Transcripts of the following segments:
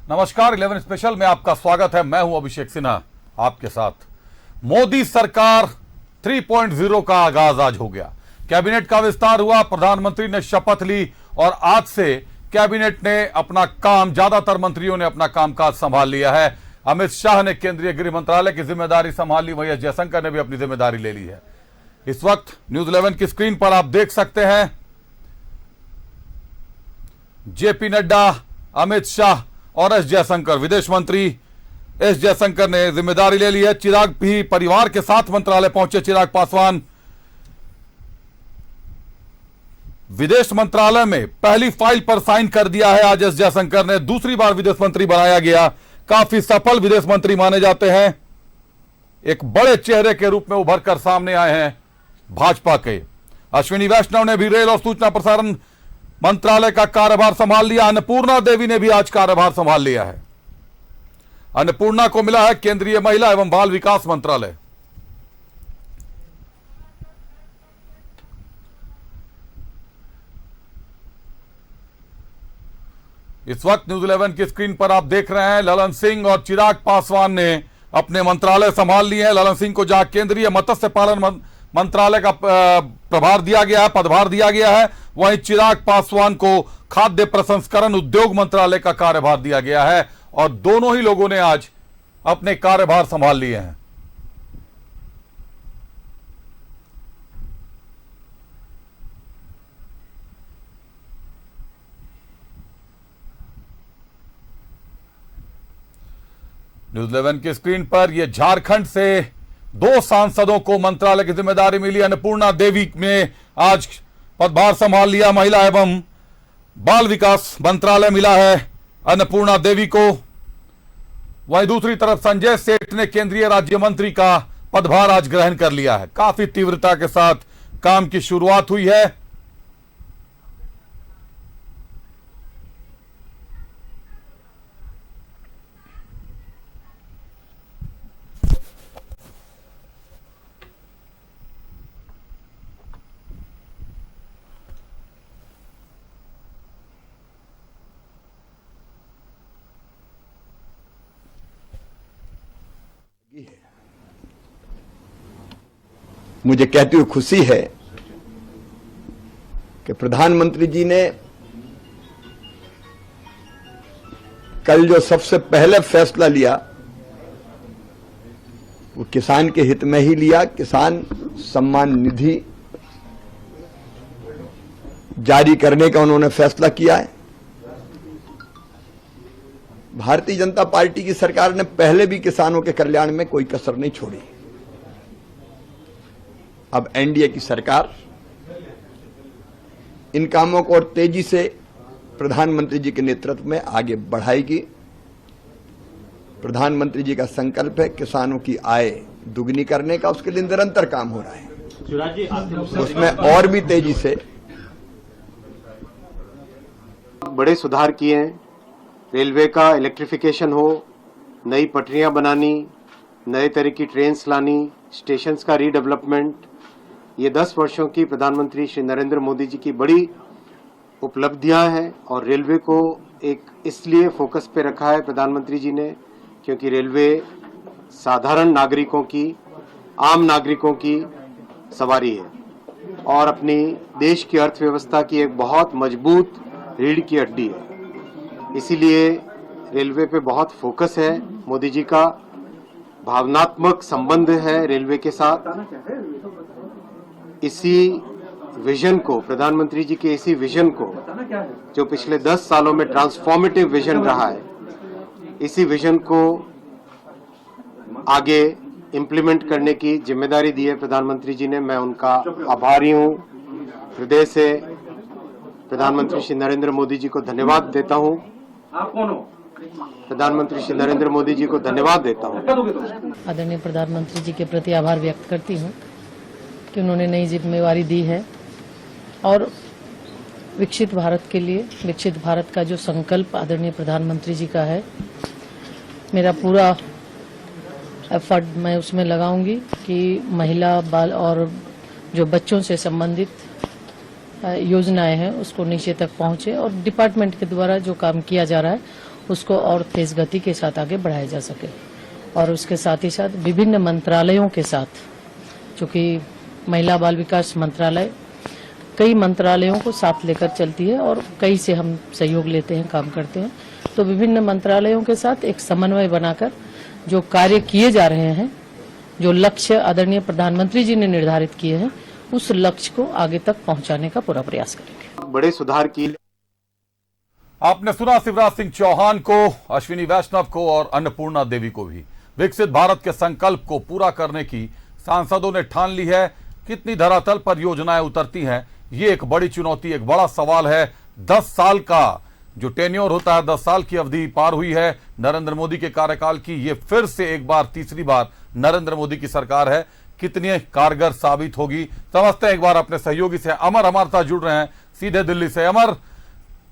नमस्कार, 11 स्पेशल में आपका स्वागत है। मैं हूं अभिषेक सिन्हा आपके साथ। मोदी सरकार 3.0 का आगाज आज हो गया। कैबिनेट का विस्तार हुआ, प्रधानमंत्री ने शपथ ली और आज से कैबिनेट ने अपना काम, ज्यादातर मंत्रियों ने अपना कामकाज संभाल लिया है। अमित शाह ने केंद्रीय गृह मंत्रालय की जिम्मेदारी संभाल ली, वहीं एस जयशंकर ने भी अपनी जिम्मेदारी ले ली है। इस वक्त न्यूज 11 की स्क्रीन पर आप देख सकते हैं जेपी नड्डा, अमित शाह और एस जयशंकर। विदेश मंत्री एस जयशंकर ने जिम्मेदारी ले ली है। चिराग भी परिवार के साथ मंत्रालय पहुंचे। चिराग पासवान विदेश मंत्रालय में पहली फाइल पर साइन कर दिया है। आज एस जयशंकर ने दूसरी बार विदेश मंत्री बनाया गया। काफी सफल विदेश मंत्री माने जाते हैं। एक बड़े चेहरे के रूप में उभर कर सामने आए हैं भाजपा के। अश्विनी वैष्णव ने भी रेल और सूचना प्रसारण मंत्रालय का कार्यभार संभाल लिया। अन्नपूर्णा देवी ने भी आज कार्यभार संभाल लिया है। अन्नपूर्णा को मिला है केंद्रीय महिला एवं बाल विकास मंत्रालय। इस वक्त न्यूज 11 की स्क्रीन पर आप देख रहे हैं ललन सिंह और चिराग पासवान ने अपने मंत्रालय संभाल लिए हैं। ललन सिंह को जहां केंद्रीय मत्स्य पालन मंत्रालय का प्रभार दिया गया है, पदभार दिया गया है, वहीं चिराग पासवान को खाद्य प्रसंस्करण उद्योग मंत्रालय का कार्यभार दिया गया है और दोनों ही लोगों ने आज अपने कार्यभार संभाल लिए हैं। न्यूज 11 की स्क्रीन पर यह झारखंड से 2 सांसदों को मंत्रालय की जिम्मेदारी मिली। अन्नपूर्णा देवी ने आज पदभार संभाल लिया। महिला एवं बाल विकास मंत्रालय मिला है अन्नपूर्णा देवी को। वहीं दूसरी तरफ संजय सेठ ने केंद्रीय राज्य मंत्री का पदभार आज ग्रहण कर लिया है। काफी तीव्रता के साथ काम की शुरुआत हुई है। मुझे कहते हुए खुशी है कि प्रधानमंत्री जी ने कल जो सबसे पहले फैसला लिया वो किसान के हित में ही लिया। किसान सम्मान निधि जारी करने का उन्होंने फैसला किया है। भारतीय जनता पार्टी की सरकार ने पहले भी किसानों के कल्याण में कोई कसर नहीं छोड़ी। अब एनडीए की सरकार इन कामों को और तेजी से प्रधानमंत्री जी के नेतृत्व में आगे बढ़ाएगी। प्रधानमंत्री जी का संकल्प है किसानों की आय दुगनी करने का, उसके लिए निरंतर काम हो रहा है। उसमें और भी तेजी से बड़े सुधार किए हैं। रेलवे का इलेक्ट्रिफिकेशन हो, नई पटरियां बनानी, नए तरह की ट्रेन्स लानी, स्टेशंस का रीडेवलपमेंट, ये 10 वर्षों की प्रधानमंत्री श्री नरेंद्र मोदी जी की बड़ी उपलब्धियां हैं। और रेलवे को एक इसलिए फोकस पे रखा है प्रधानमंत्री जी ने क्योंकि रेलवे साधारण नागरिकों की, आम नागरिकों की सवारी है और अपनी देश की अर्थव्यवस्था की एक बहुत मजबूत रीढ़ की हड्डी है। इसीलिए रेलवे पे बहुत फोकस है। मोदी जी का भावनात्मक संबंध है रेलवे के साथ। इसी विजन को, प्रधानमंत्री जी के इसी विजन को जो पिछले 10 सालों में ट्रांसफॉर्मेटिव विजन रहा है, इसी विजन को आगे इम्प्लीमेंट करने की जिम्मेदारी दी है प्रधानमंत्री जी ने। मैं उनका आभारी हूं। हृदय से प्रधानमंत्री श्री नरेंद्र मोदी जी को धन्यवाद देता हूं। प्रधानमंत्री श्री नरेंद्र मोदी जी को धन्यवाद देता हूं। आदरणीय प्रधानमंत्री जी के प्रति आभार व्यक्त करती हूं कि उन्होंने नई जिम्मेवारी दी है और विकसित भारत के लिए, विकसित भारत का जो संकल्प आदरणीय प्रधानमंत्री जी का है, मेरा पूरा एफर्ट मैं उसमें लगाऊंगी कि महिला, बाल और जो बच्चों से संबंधित योजनाएं हैं उसको नीचे तक पहुंचे और डिपार्टमेंट के द्वारा जो काम किया जा रहा है उसको और तेज गति के साथ आगे बढ़ाया जा सके। और उसके साथ ही साथ विभिन्न मंत्रालयों के साथ, चूँकि महिला बाल विकास मंत्रालय कई मंत्रालयों को साथ लेकर चलती है और कई से हम सहयोग लेते हैं, काम करते हैं, तो विभिन्न मंत्रालयों के साथ एक समन्वय बनाकर जो कार्य किए जा रहे हैं, जो लक्ष्य आदरणीय प्रधानमंत्री जी ने निर्धारित किए हैं, उस लक्ष्य को आगे तक पहुंचाने का पूरा प्रयास करेंगे। बड़े सुधार किए। आपने सुना शिवराज सिंह चौहान को, अश्विनी वैष्णव को और अन्नपूर्णा देवी को भी। विकसित भारत के संकल्प को पूरा करने की सांसदों ने ठान ली है। कितनी धरातल पर योजनाएं उतरती हैं, ये एक बड़ी चुनौती, एक बड़ा सवाल है। 10 साल का जो टेन्योर होता है, 10 साल की अवधि पार हुई है नरेंद्र मोदी के कार्यकाल की। ये फिर से एक बार, तीसरी बार नरेंद्र मोदी की सरकार है। कितनी कारगर साबित होगी, समझते हैं एक बार अपने सहयोगी से। अमर हमारे साथ जुड़ रहे हैं सीधे दिल्ली से। अमर,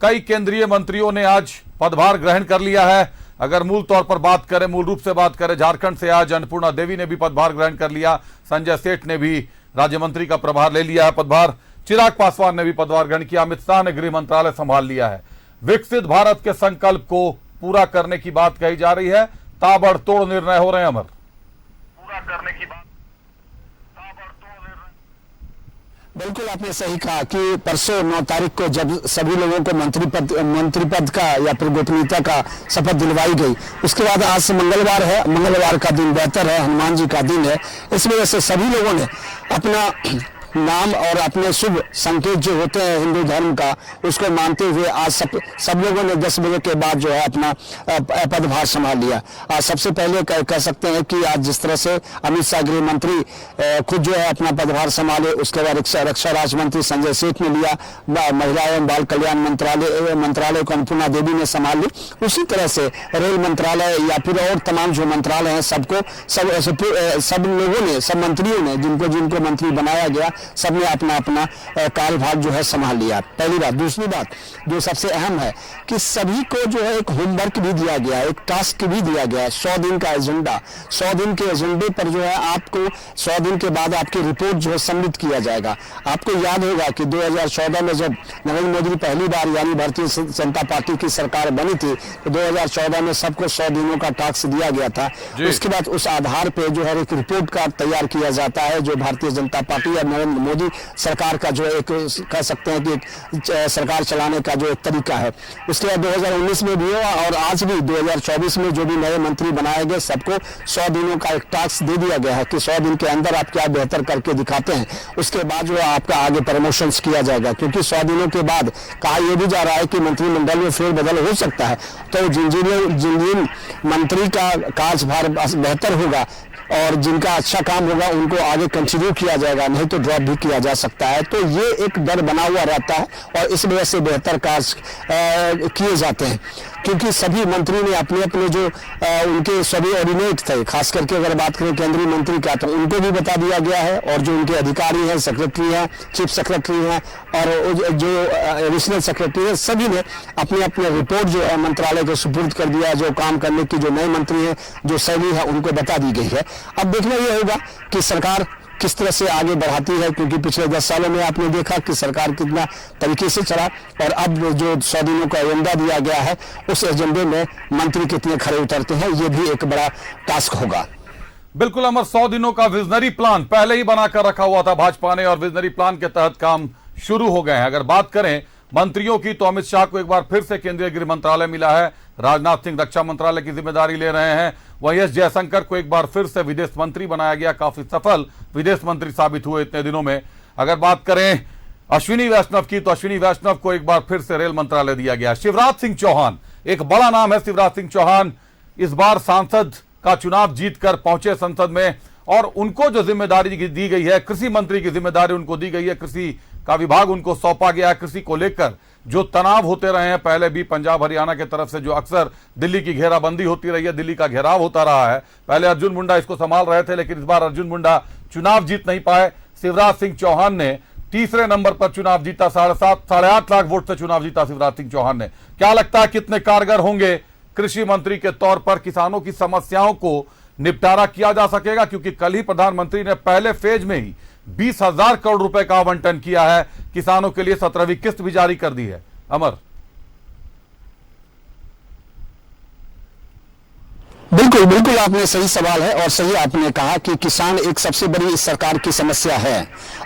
कई केंद्रीय मंत्रियों ने आज पदभार ग्रहण कर लिया है। अगर मूल तौर पर बात करें, मूल रूप से बात करें, झारखंड से आज अन्नपूर्णा देवी ने भी पदभार ग्रहण कर लिया, संजय सेठ ने भी राज्य मंत्री का प्रभार ले लिया है, पदभार चिराग पासवान ने भी पदभार ग्रहण किया, अमित शाह ने गृह मंत्रालय संभाल लिया है। विकसित भारत के संकल्प को पूरा करने की बात कही जा रही है, ताबड़तोड़ निर्णय हो रहे हैं। अमर, पूरा करने की बात, बिल्कुल आपने सही कहा कि परसों 9 तारीख को जब सभी लोगों को मंत्री पद का या फिर गोपनीयता का शपथ दिलवाई गई, उसके बाद आज से मंगलवार है। मंगलवार का दिन बेहतर है, हनुमान जी का दिन है। इस वजह से सभी लोगों ने अपना नाम और अपने शुभ संकेत जो होते हैं हिंदू धर्म का, उसको मानते हुए आज सब लोगों ने 10 बजे के बाद जो है अपना पदभार संभाल लिया। आज सबसे पहले कह सकते हैं कि आज जिस तरह से अमित शाह गृह मंत्री खुद जो है अपना पदभार संभाले, उसके बाद रक्षा राज्य मंत्री संजय सेठ ने लिया, महिला एवं बाल कल्याण मंत्रालय को अन्नपूर्णा देवी ने संभाल ली। उसी तरह से रेल मंत्रालय या फिर और तमाम जो मंत्रालय हैं सबको सब लोगों ने, सब मंत्रियों ने, जिनको मंत्री बनाया गया, सबने अपना अपना कार्यभार जो है संभाल लिया। पहली बात। दूसरी बात जो सबसे अहम है कि सभी को जो है एक होमवर्क भी दिया गया है, एक टास्क भी दिया गया है, 100 दिन का एजेंडा। 100 दिन के एजेंडे पर जो है आपको 100 दिन के बाद आपकी रिपोर्ट जो है सबमिट किया जाएगा। आपको याद होगा कि 2014 में जब नरेंद्र मोदी पहली बार यानी भारतीय जनता पार्टी की सरकार बनी थी, तो 2014 में सबको 100 दिनों का टास्क दिया गया था। उसके बाद उस आधार पर जो है एक रिपोर्ट कार्ड तैयार किया जाता है, जो भारतीय जनता पार्टी या नरेंद्र मोदी सरकार का जो एक कह सकते हैं कि एक सरकार चलाने का जो एक तरीका है। उसके बाद 2019 में भी हुआ और आज भी 2024 में जो भी नए मंत्री बनाए गए सबको 100 दिनों का एक टास्क दे दिया गया है कि 100 दिन के अंदर आप क्या बेहतर करके दिखाते हैं, उसके बाद जो है आपका आगे प्रमोशंस किया जाएगा। क्योंकि 100 दिनों के बाद कहा यह भी जा रहा है कि मंत्रिमंडल में फेरबदल हो सकता है, तो जिन मंत्री का कार्यभार बेहतर होगा और जिनका अच्छा काम होगा उनको आगे कंटिन्यू किया जाएगा, नहीं तो ड्रॉप भी किया जा सकता है। तो ये एक डर बना हुआ रहता है और इस वजह से बेहतर कार्य किए जाते हैं, क्योंकि सभी मंत्री ने अपने अपने जो उनके सभी ऑर्डिनेट थे, खास करके अगर बात करें केंद्रीय मंत्री का, तो उनको भी बता दिया गया है। और जो उनके अधिकारी हैं, सेक्रेटरी हैं, चीफ सेक्रेटरी हैं और जो एडिशनल सेक्रेटरी हैं, सभी ने अपने अपने रिपोर्ट जो है मंत्रालय को सुपुर्द कर दिया। जो काम करने की जो नए मंत्री हैं, जो शैली है, उनको बता दी गई है। अब देखना यह होगा कि सरकार किस तरह से आगे बढ़ाती है, क्योंकि पिछले 10 सालों में आपने देखा कि सरकार कितना तरीके से चला और अब जो 100 दिनों का एजेंडा दिया गया है, उस एजेंडे में मंत्री कितने खरे उतरते हैं, ये भी एक बड़ा टास्क होगा। बिल्कुल अमर, 100 दिनों का विजनरी प्लान पहले ही बनाकर रखा हुआ था भाजपा ने और विजनरी प्लान के तहत काम शुरू हो गए हैं। अगर बात करें मंत्रियों की, तो अमित शाह को एक बार फिर से केंद्रीय गृह मंत्रालय मिला है, राजनाथ सिंह रक्षा मंत्रालय की जिम्मेदारी ले रहे हैं, वहीं एस जयशंकर को एक बार फिर से विदेश मंत्री बनाया गया, काफी सफल विदेश मंत्री साबित हुए इतने दिनों में। अगर बात करें अश्विनी वैष्णव की, तो अश्विनी वैष्णव को एक बार फिर से रेल मंत्रालय दिया गया। शिवराज सिंह चौहान एक बड़ा नाम है। शिवराज सिंह चौहान इस बार सांसद का चुनाव जीतकर पहुंचे संसद में और उनको जो जिम्मेदारी दी गई है, कृषि मंत्री की जिम्मेदारी उनको दी गई है, कृषि का विभाग उनको सौंपा गया है। कृषि को लेकर जो तनाव होते रहे हैं पहले भी पंजाब हरियाणा की तरफ से, जो अक्सर दिल्ली की घेराबंदी होती रही है, दिल्ली का घेराव होता रहा है, पहले अर्जुन मुंडा इसको संभाल रहे थे, लेकिन इस बार अर्जुन मुंडा चुनाव जीत नहीं पाए। शिवराज सिंह चौहान ने तीसरे नंबर पर चुनाव जीता, 7.5 लाख वोट से चुनाव जीता शिवराज सिंह चौहान ने। क्या लगता है कितने कारगर होंगे कृषि मंत्री के तौर पर? किसानों की समस्याओं को निपटारा किया जा सकेगा? क्योंकि कल ही प्रधानमंत्री ने पहले फेज में ही 20,000 करोड़ रुपए का आवंटन किया है, किसानों के लिए 17वीं किस्त भी जारी कर दी है। अमर, बिल्कुल बिल्कुल आपने सही सवाल है और सही आपने कहा कि किसान एक सबसे बड़ी इस सरकार की समस्या है।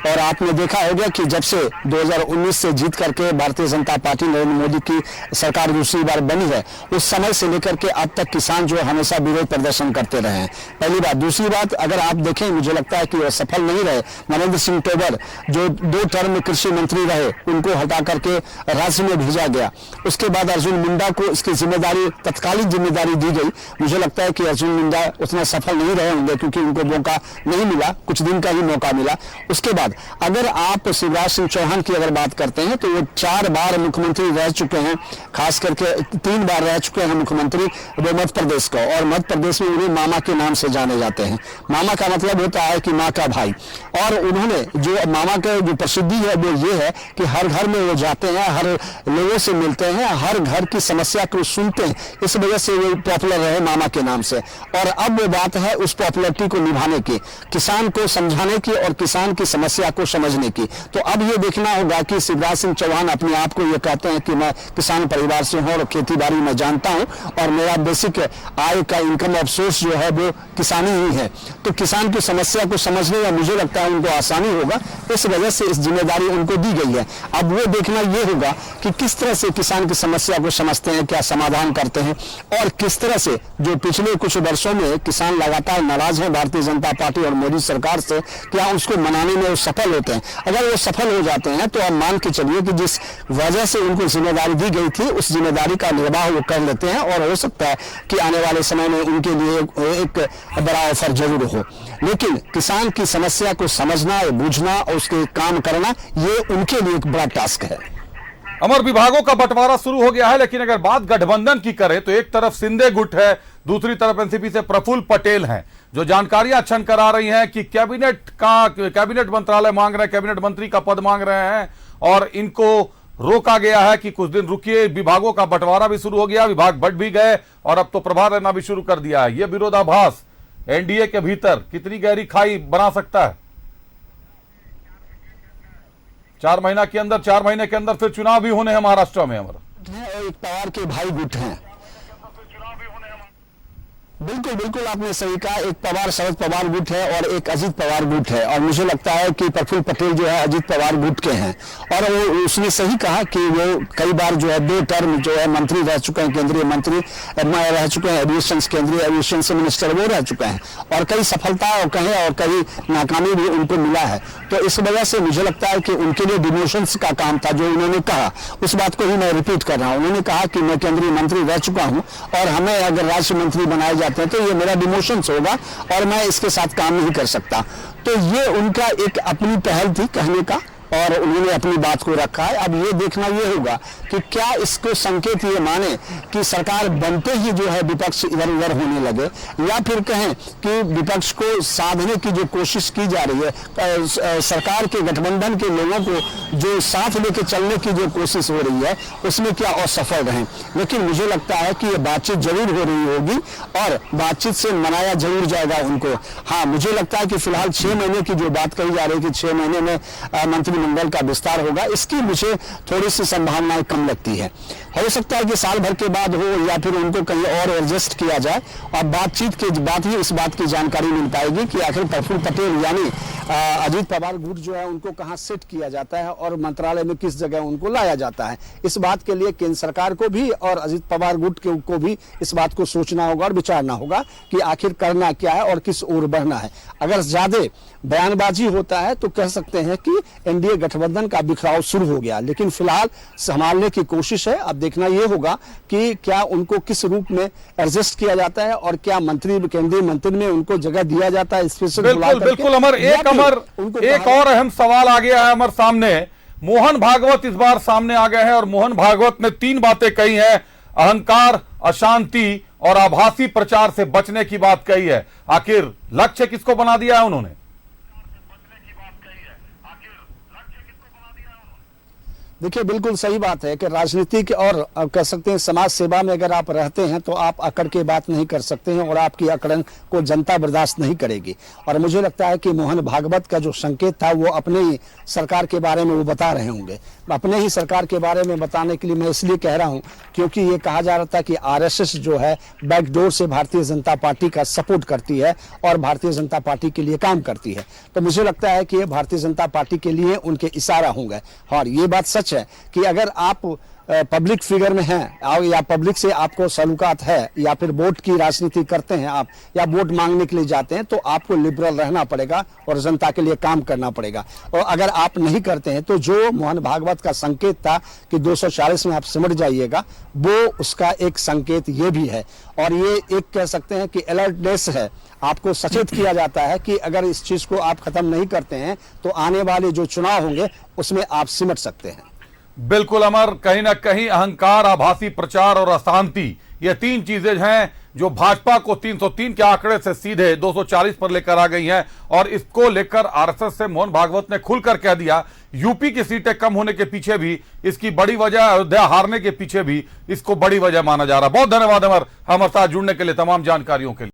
और आपने देखा होगा कि जब से 2019 से जीत करके भारतीय जनता पार्टी नरेंद्र मोदी की सरकार दूसरी बार बनी है, उस समय से लेकर के अब तक किसान जो हमेशा विरोध प्रदर्शन करते रहे हैं। पहली बात। दूसरी बात, अगर आप देखें, मुझे लगता है कि वह सफल नहीं रहे। नरेंद्र सिंह तोमर जो 2 टर्म में कृषि मंत्री रहे, उनको हटा करके राज्य में भेजा गया। उसके बाद अर्जुन मुंडा को इसकी जिम्मेदारी, तत्कालीन जिम्मेदारी दी गई। मुझे लगता है कि अर्जुन मुंडा उतना सफल नहीं रहे होंगे क्योंकि उनको मौका नहीं मिला, कुछ दिन का ही मौका मिला। उसके बाद अगर आप शिवराज सिंह चौहान की अगर बात करते हैं तो वो 4 बार मुख्यमंत्री रह चुके हैं, खास करके 3 बार रह चुके हैं मुख्यमंत्री वो मध्य प्रदेश का। और मध्य प्रदेश में उन्हें मामा के नाम से जाने जाते हैं। मामा का मतलब होता है कि माँ का भाई। और उन्होंने जो मामा का जो प्रसिद्धि है वो ये है कि हर घर में वो जाते हैं, हर लोगों से मिलते हैं, हर घर की समस्या को सुनते हैं। इस वजह से वो पॉपुलर रहे मामा के नाम से। और अब वो बात है उस पॉपुलरिटी को निभाने की, किसान को समझाने की और किसान की समस्या को समझने की। तो अब ये देखना होगा कि शिवराज सिंह चौहान अपने आप को ये कहते हैं कि मैं किसान परिवार से हूँ और खेती बाड़ी में जानता हूँ और मेरा बेसिक आय का इनकम ऑफ सोर्स जो है वो किसानी ही है। तो किसान की समस्या को समझने में मुझे लगता है उनको आसानी होगा। इस वजह से इस जिम्मेदारी उनको दी गई है। अब वो देखना ये होगा कि किस तरह से किसान की समस्या को समझते हैं, क्या समाधान करते हैं और किस तरह से जो पिछले कुछ वर्षों में किसान लगातार नाराज हैं भारतीय जनता पार्टी और मोदी सरकार से, क्या उसको मनाने में वो सफल होते हैं। अगर वो सफल हो जाते हैं तो आप मान के चलिए कि जिस वजह से उनको जिम्मेदारी दी गई थी उस जिम्मेदारी का निर्वाह वो कर लेते हैं और हो सकता है कि आने वाले समय में उनके लिए एक बड़ा अवसर जरूर हो। लेकिन किसान की समस्या को समझना, बूझना और उसके काम करना, ये उनके लिए एक बड़ा टास्क है। अमर, विभागों का बंटवारा शुरू हो गया है, लेकिन अगर बात गठबंधन की करें तो एक तरफ शिंदे गुट है, दूसरी तरफ एनसीपी से प्रफुल्ल पटेल हैं, जो जानकारियां छन कर आ रही हैं कि कैबिनेट मंत्रालय मांग रहे हैं, कैबिनेट मंत्री का पद मांग रहे हैं और इनको रोका गया है कि कुछ दिन रुकिए। विभागों का बंटवारा भी शुरू हो गया, विभाग बंट भी गए और अब तो प्रभार लेना भी शुरू कर दिया है। यह विरोधाभास एनडीए के भीतर कितनी गहरी खाई बना सकता है? 4 महीने के अंदर फिर चुनाव भी होने हैं महाराष्ट्र में। अमर, एक पवार के भाई गुट हैं। बिल्कुल बिल्कुल आपने सही कहा। एक पवार, शरद पवार गुट है और एक अजीत पवार गुट है। और मुझे लगता है कि प्रफुल्ल पटेल जो है अजीत पवार गुट के हैं। और वो उसने सही कहा कि वो कई बार जो है 2 टर्म जो है मंत्री रह चुके हैं, केंद्रीय मंत्री रह चुके हैं, एविएशन केंद्रीय एविएशन से मिनिस्टर वो रह चुके हैं और कई सफलता और कहीं और कई नाकामी भी उनको मिला है। तो इस वजह से मुझे लगता है कि उनके लिए डिमोशंस का काम था। जो उन्होंने कहा उस बात को ही मैं रिपीट कर रहा हूँ। उन्होंने कहा कि मैं केंद्रीय मंत्री रह चुका हूँ और हमें अगर राज्य मंत्री बनाया जाते हैं तो ये मेरा डिमोशंस होगा और मैं इसके साथ काम नहीं कर सकता। तो ये उनका एक अपनी पहल थी कहने का और उन्होंने अपनी बात को रखा है। अब ये देखना ये होगा कि क्या इसको संकेत ये माने कि सरकार बनते ही जो है विपक्ष इधर उधर होने लगे, या फिर कहें कि विपक्ष को साधने की जो कोशिश की जा रही है, सरकार के गठबंधन के लोगों को जो साथ लेके चलने की जो कोशिश हो रही है उसमें क्या असफल रहे। लेकिन मुझे लगता है कि ये बातचीत जरूर हो रही होगी और बातचीत से मनाया जरूर जाएगा उनको। हाँ, मुझे लगता है कि फिलहाल 6 महीने की जो बात कही जा रही है कि 6 महीने में मंत्रिमंडल का विस्तार होगा, इसकी मुझे थोड़ी सी संभावनाएं कम लगती है। हो सकता है कि साल भर के बाद हो या फिर उनको कहीं और एडजस्ट किया जाए और बातचीत के बाद ही इस बात की जानकारी मिल पाएगी कि आखिर प्रफुल्ल पटेल यानी अजीत पवार गुट जो है उनको कहां सेट किया जाता है और मंत्रालय में किस जगह उनको लाया जाता है। इस बात के लिए केंद्र सरकार को भी और अजीत पवार गुट को भी इस बात को सोचना होगा और विचारना होगा कि आखिर करना क्या है और किस ओर बढ़ना है। अगर ज्यादा बयानबाजी होता है तो कह सकते हैं कि एनडीए गठबंधन का बिखराव शुरू हो गया, लेकिन फिलहाल संभालने की कोशिश है। अब देखना यह होगा कि क्या उनको किस रूप में एडजस्ट किया जाता है और क्या केंद्रीय मंत्री में उनको जगह दिया जाता है स्पेशल। बिल्कुल अमर, एक और अहम सवाल आ गया है अमर सामने। मोहन भागवत इस बार सामने आ गए हैं और मोहन भागवत ने 3 बातें कही हैं। अहंकार, अशांति और आभासी प्रचार से बचने की बात कही है। आखिर लक्ष्य किसको बना दिया है उन्होंने? देखिए, बिल्कुल सही बात है कि राजनीतिक और कह सकते हैं समाज सेवा में अगर आप रहते हैं तो आप अकड़ के बात नहीं कर सकते हैं और आपकी अकड़न को जनता बर्दाश्त नहीं करेगी। और मुझे लगता है कि मोहन भागवत का जो संकेत था वो अपने ही सरकार के बारे में वो बता रहे होंगे। अपने ही सरकार के बारे में बताने के लिए मैं इसलिए कह रहा हूं क्योंकि ये कहा जा रहा था कि आरएसएस जो है बैकडोर से भारतीय जनता पार्टी का सपोर्ट करती है और भारतीय जनता पार्टी के लिए काम करती है। तो मुझे लगता है कि ये भारतीय जनता पार्टी के लिए उनके इशारा होंगे। और ये बात सच है कि अगर आप पब्लिक फिगर में हैं या पब्लिक से आपको सलूकात है या फिर वोट की राजनीति करते हैं आप या वोट मांगने के लिए जाते हैं तो आपको लिबरल रहना पड़ेगा और जनता के लिए काम करना पड़ेगा। और अगर आप नहीं करते हैं तो जो मोहन भागवत का संकेत था कि 240 में आप सिमट जाइएगा, वो उसका एक संकेत ये भी है। और ये एक कह सकते हैं कि अलर्टनेस है, आपको सचेत किया जाता है कि अगर इस चीज को आप खत्म नहीं करते हैं तो आने वाले जो चुनाव होंगे उसमें आप सिमट सकते हैं। बिल्कुल अमर, कहीं ना कहीं अहंकार, आभासी प्रचार और अशांति, ये तीन चीजें हैं जो भाजपा को 303 के आंकड़े से सीधे 240 पर लेकर आ गई हैं। और इसको लेकर आरएसएस से मोहन भागवत ने खुलकर कह दिया, यूपी की सीटें कम होने के पीछे भी इसकी बड़ी वजह, अयोध्या हारने के पीछे भी इसको बड़ी वजह माना जा रहा है। बहुत धन्यवाद अमर, हमारे साथ जुड़ने के लिए, तमाम जानकारियों के लिए।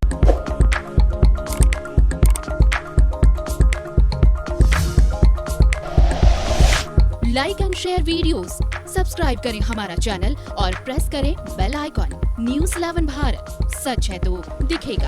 Like and share videos, subscribe करें हमारा चैनल और प्रेस करें बेल आइकॉन। न्यूज़ 11 भारत, सच है तो दिखेगा।